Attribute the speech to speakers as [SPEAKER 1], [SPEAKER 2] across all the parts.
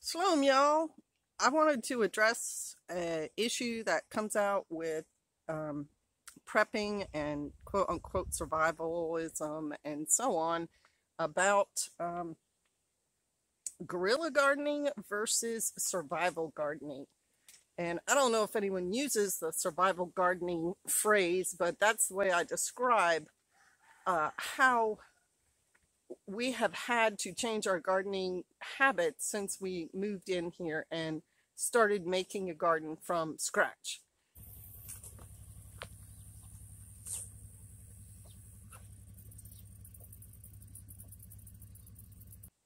[SPEAKER 1] Shalom, y'all. I wanted to address an issue that comes out with prepping and quote unquote survivalism and so on about guerrilla gardening versus survival gardening. And I don't know if anyone uses the survival gardening phrase, but that's the way I describe how we have had to change our gardening habits since we moved in here and started making a garden from scratch.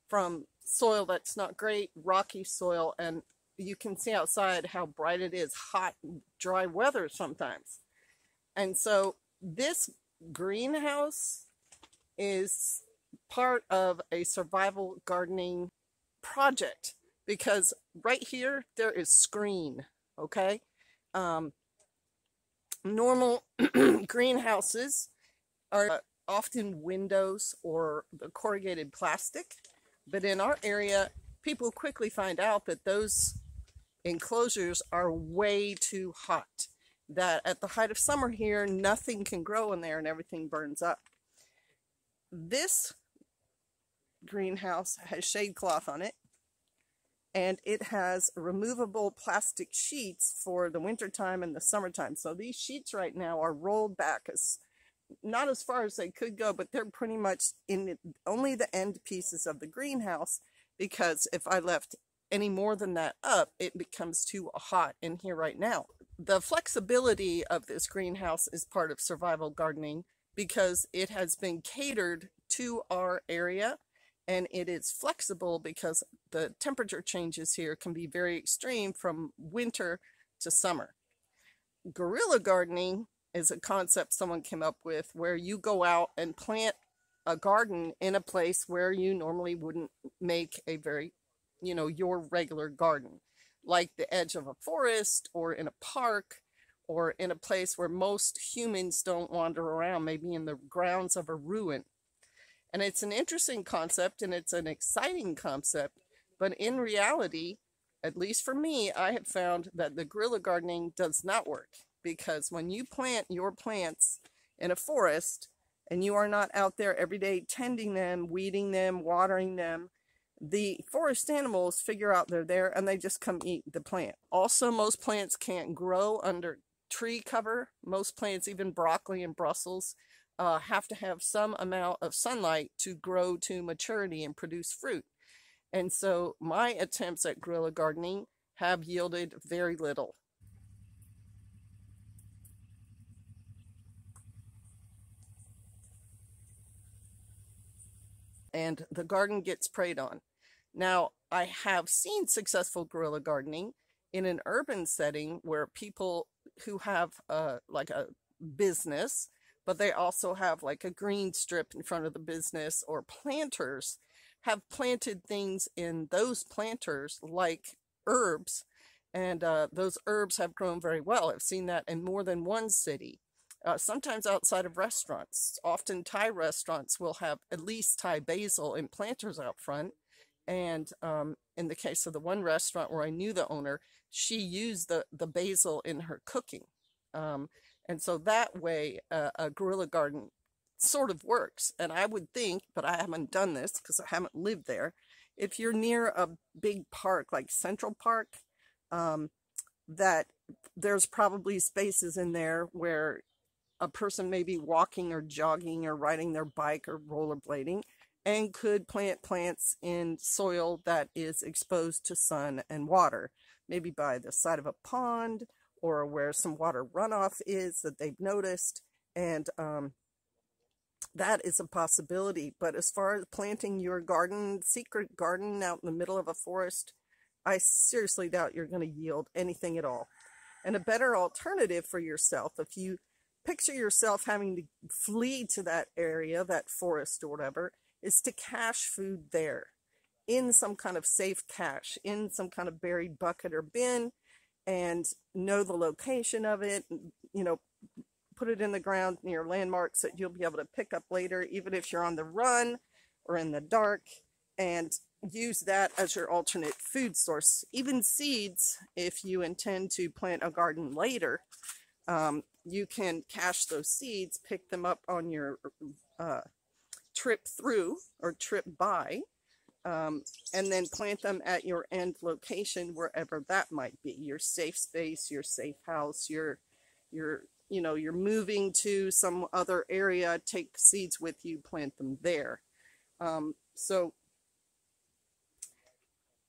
[SPEAKER 1] From soil that's not great, rocky soil, and you can see outside how bright it is, hot, dry weather sometimes. And so this greenhouse is part of a survival gardening project because right here there is screen. Okay, normal greenhouses are often windows or the corrugated plastic, but in our area people quickly find out that those enclosures are way too hot, that at the height of summer here nothing can grow in there and everything burns up. This greenhouse has shade cloth on it, and it has removable plastic sheets for the wintertime and the summertime. So these sheets right now are rolled back not as far as they could go, but they're pretty much in only the end pieces of the greenhouse, because if I left any more than that up, it becomes too hot in here right now. The flexibility of this greenhouse is part of survival gardening because it has been catered to our area, and it is flexible because the temperature changes here can be very extreme from winter to summer. Guerrilla gardening is a concept someone came up with where you go out and plant a garden in a place where you normally wouldn't make a very, your regular garden, like the edge of a forest or in a park or in a place where most humans don't wander around, maybe in the grounds of a ruin. And it's an interesting concept and it's an exciting concept, but in reality, at least for me, I have found that the guerrilla gardening does not work, because when you plant your plants in a forest and you are not out there every day tending them, weeding them, watering them, the forest animals figure out they're there and they just come eat the plant. Also, most plants can't grow under tree cover. Most plants, even broccoli and Brussels, have to have some amount of sunlight to grow to maturity and produce fruit. And so my attempts at guerrilla gardening have yielded very little. And the garden gets preyed on. Now, I have seen successful guerrilla gardening in an urban setting where people who have like a business, but they also have like a green strip in front of the business, or planters have planted things in those planters like herbs, and those herbs have grown very well. I've seen that in more than one city. Sometimes outside of restaurants. Often Thai restaurants will have at least Thai basil in planters out front. And in the case of the one restaurant where I knew the owner, she used the basil in her cooking. And so that way, a guerrilla garden sort of works. And I would think, but I haven't done this because I haven't lived there, if you're near a big park like Central Park, that there's probably spaces in there where a person may be walking or jogging or riding their bike or rollerblading and could plant plants in soil that is exposed to sun and water, maybe by the side of a pond or where some water runoff is that they've noticed. And that is a possibility. But as far as planting your garden, secret garden out in the middle of a forest, I seriously doubt you're going to yield anything at all. And a better alternative for yourself, if you picture yourself having to flee to that area, that forest or whatever, is to cache food there in some kind of safe cache, in some kind of buried bucket or bin, and know the location of it, put it in the ground near landmarks that you'll be able to pick up later, even if you're on the run or in the dark, and use that as your alternate food source. Even seeds, if you intend to plant a garden later, you can cache those seeds, pick them up on your trip through or trip by, and then plant them at your end location, wherever that might be, your safe space, your safe house, you're moving to some other area, take the seeds with you, plant them there. So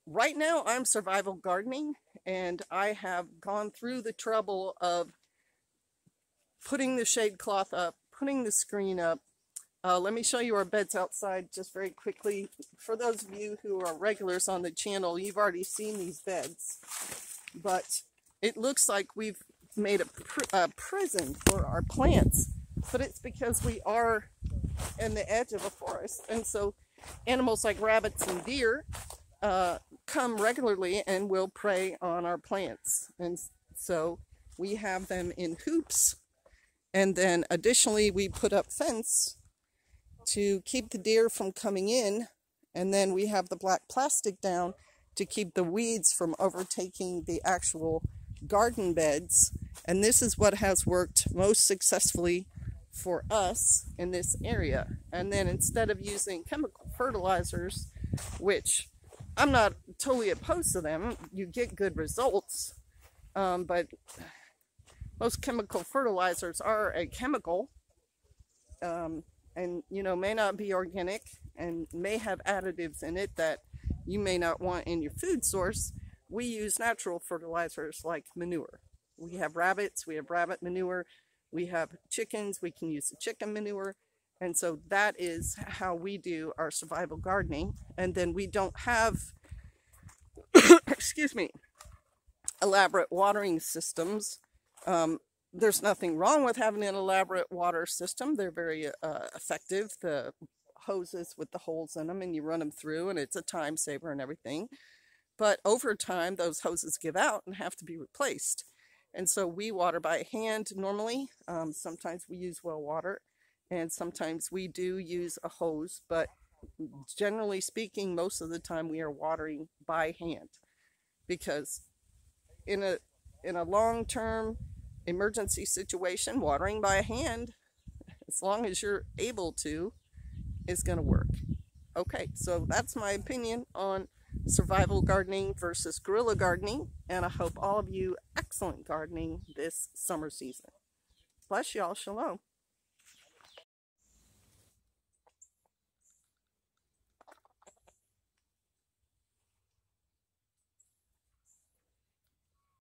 [SPEAKER 1] right now I'm survival gardening, and I have gone through the trouble of putting the shade cloth up, putting the screen up. Let me show you our beds outside just very quickly. For those of you who are regulars on the channel, you've already seen these beds, but it looks like we've made a prison for our plants, but it's because we are in the edge of a forest, and so animals like rabbits and deer come regularly and will prey on our plants, and so we have them in hoops, and then additionally we put up fence to keep the deer from coming in, and then we have the black plastic down to keep the weeds from overtaking the actual garden beds. And this is what has worked most successfully for us in this area. And then instead of using chemical fertilizers, which I'm not totally opposed to them, you get good results, but most chemical fertilizers are a chemical, and may not be organic and may have additives in it that you may not want in your food source. We use natural fertilizers like manure. We have rabbits, we have rabbit manure, we have chickens, we can use the chicken manure, and so that is how we do our survival gardening. And then we don't have excuse me, elaborate watering systems. There's nothing wrong with having an elaborate water system. They're very effective. The hoses with the holes in them, and you run them through, and it's a time saver and everything. But over time, those hoses give out and have to be replaced. And so we water by hand normally. Sometimes we use well water, and sometimes we do use a hose. But generally speaking, most of the time we are watering by hand, because in a long-term emergency situation, watering by hand, as long as you're able to, is going to work. Okay, so that's my opinion on survival gardening versus guerrilla gardening, and I hope all of you excellent gardening this summer season. Bless y'all. Shalom.